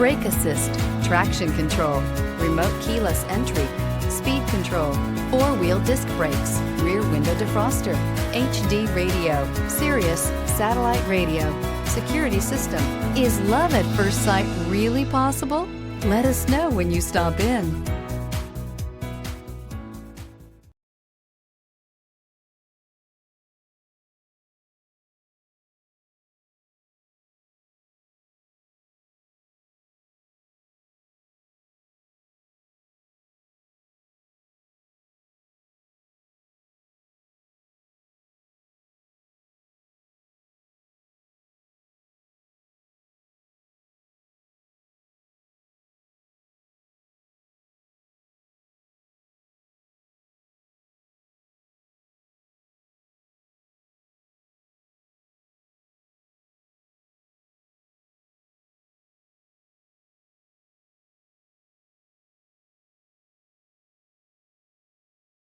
brake assist, traction control, remote keyless entry, speed control, four-wheel disc brakes, rear window defroster, HD radio, Sirius satellite radio, security system. Is love at first sight really possible? Let us know when you stop in.